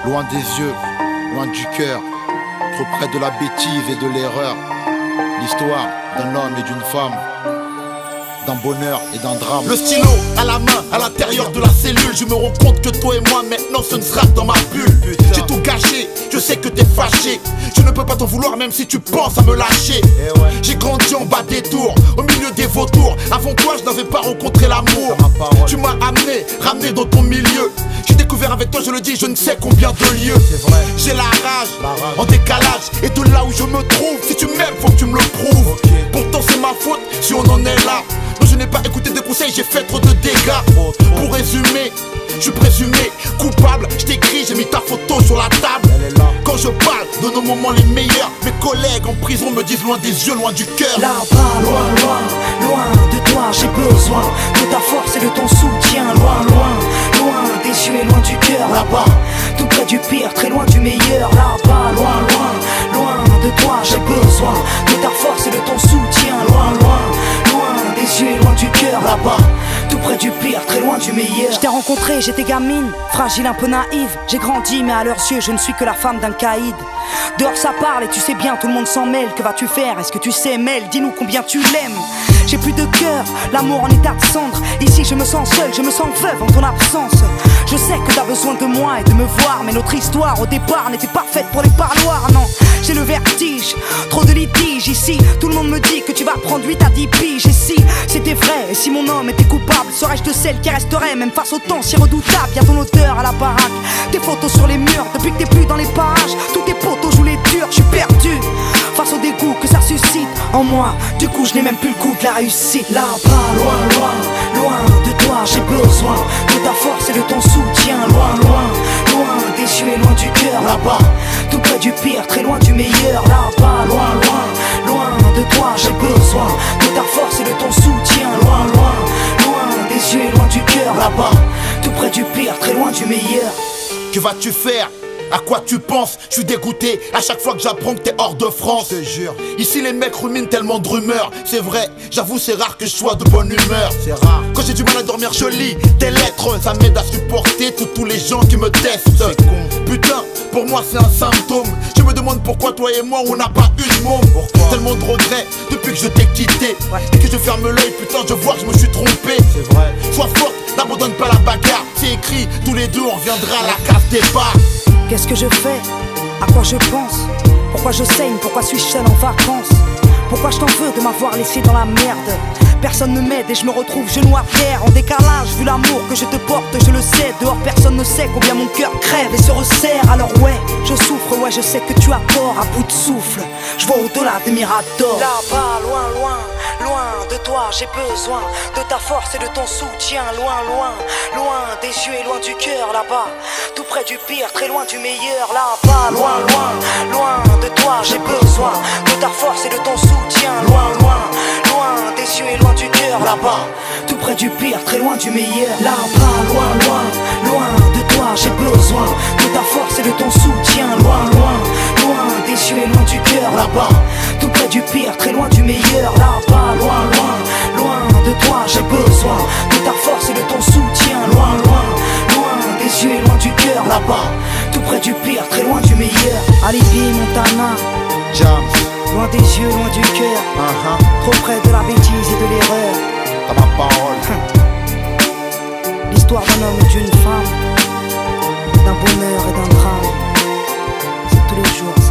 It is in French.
Loin des yeux, loin du cœur, trop près de la bêtise et de l'erreur. L'histoire d'un homme et d'une femme, d'un bonheur et d'un drame. Le stylo à la main, à l'intérieur de la cellule. Je me rends compte que toi et moi maintenant ce ne sera que dans ma bulle. J'ai tout gâché, je sais que t'es fâché. Je ne peux pas t'en vouloir même si tu penses à me lâcher. J'ai grandi en bas des tours, au milieu des vautours. Avant toi je n'avais pas rencontré l'amour. Tu m'as ramené dans ton milieu. J'ai découvert avec toi, je le dis, je ne sais combien de lieux. J'ai la rage, en décalage. Et de là où je me trouve, si tu m'aimes faut que tu me le prouves. Pourtant c'est ma faute si on en est là. Non, je n'ai pas écouté de conseils, j'ai fait trop de dégâts. Pour résumer, je suis présumé coupable. Je t'écris, j'ai mis ta photo sur la table. Quand je parle de nos moments les meilleurs, mes collègues en prison me disent loin des yeux, loin du cœur. Là-bas, loin, loin, loin de toi, j'ai besoin de ta force et de ton soutien. Loin, loin, loin des yeux et loin du cœur. Là-bas, tout près du pire, très loin du meilleur. Là-bas, loin, loin, loin de toi, j'ai besoin de ta force et de ton soutien. Loin, loin, loin des yeux et loin du cœur. Là-bas, tout près du pire, très loin du meilleur. Je t'ai rencontré, j'étais gamine, fragile, un peu naïve. J'ai grandi, mais à leurs yeux, je ne suis que la femme d'un caïd. Dehors ça parle et tu sais bien, tout le monde s'en mêle. Que vas-tu faire? Est-ce que tu sais, Mel? Dis-nous combien tu l'aimes. J'ai plus de cœur, l'amour en état de cendre. Ici je me sens seul, je me sens veuve en ton absence. Je sais que t'as besoin de moi et de me voir, mais notre histoire au départ n'était pas faite pour les parloirs, non. J'ai le vertige, trop de litiges ici. Tout le monde me dit que tu vas prendre 8 à 10 piges. Et si c'était vrai, et si mon homme était coupable, serais-je de celle qui resterait même face au temps si redoutable? Y'a ton odeur à la baraque, tes photos sur les murs. Depuis que t'es plus dans les parages, tous tes potos jouent les durs. Je suis perdu face au dégoût que ça suscite en moi. Du coup je n'ai même plus le goût de la réussite. Là-bas, loin, loin, loin de toi, j'ai besoin de ta force et de ton soutien. Loin, loin, loin des yeux et loin du cœur. Là-bas, tout près du pire, très loin du meilleur. Là-bas, loin, loin, loin de toi, j'ai besoin de ta force et de ton soutien. Loin, loin, loin des yeux et loin du cœur. Là-bas, tout près du pire, très loin du meilleur. Que vas-tu faire? À quoi tu penses? Je suis dégoûté à chaque fois que j'apprends que t'es hors de France. Je te jure. Ici les mecs ruminent tellement de rumeurs. C'est vrai, j'avoue c'est rare que je sois de bonne humeur. C'est rare. Quand j'ai du mal à dormir je lis tes lettres. Ça m'aide à supporter tous les gens qui me testent. C'est con. Putain, pour moi c'est un symptôme. Je me demande pourquoi toi et moi on n'a pas eu de môme. Tellement de regrets depuis que je t'ai quitté. Dès que je ferme l'œil, putain je vois que je me suis trompé. C'est vrai. Sois forte, n'abandonne pas la bagarre. C'est écrit, tous les deux on reviendra à la case départ. Qu'est-ce que je fais? À quoi je pense? Pourquoi je saigne? Pourquoi suis-je seul en vacances? Pourquoi je t'en veux de m'avoir laissé dans la merde? Personne ne m'aide et je me retrouve genou à terre. En décalage, vu l'amour que je te porte, je le sais. Dehors personne ne sait combien mon cœur crève et se resserre. Alors ouais, je souffre, ouais je sais que tu as tort. À bout de souffle, je vois au-delà des miradors. Là-bas, loin, loin, loin de toi, j'ai besoin de ta force et de ton soutien. Loin, loin, loin des yeux et loin du cœur. Là-bas, tout près du pire, très loin du meilleur. Là-bas, loin, loin, loin de toi, j'ai besoin de ta force et de ton soutien. Loin, loin, loin des yeux et loin du cœur. Là-bas, tout près du pire, très loin du meilleur. Là-bas, loin, loin, loin de toi, j'ai besoin de ta force et de ton soutien. Loin, loin, loin des yeux et loin du cœur. Là-bas, tout près du pire, très loin du meilleur. Là-bas, loin, loin, loin de toi, j'ai besoin de ta force et de ton soutien. Loin, loin, loin des yeux et loin du cœur. Là-bas, tout près du pire, très loin du meilleur. Alibi, Montana, Jams, loin des yeux, loin du cœur. Trop près de la bêtise et de l'erreur. t'as ma parole. L'histoire d'un homme et d'une femme, d'un bonheur et d'un drame. C'est tous les jours.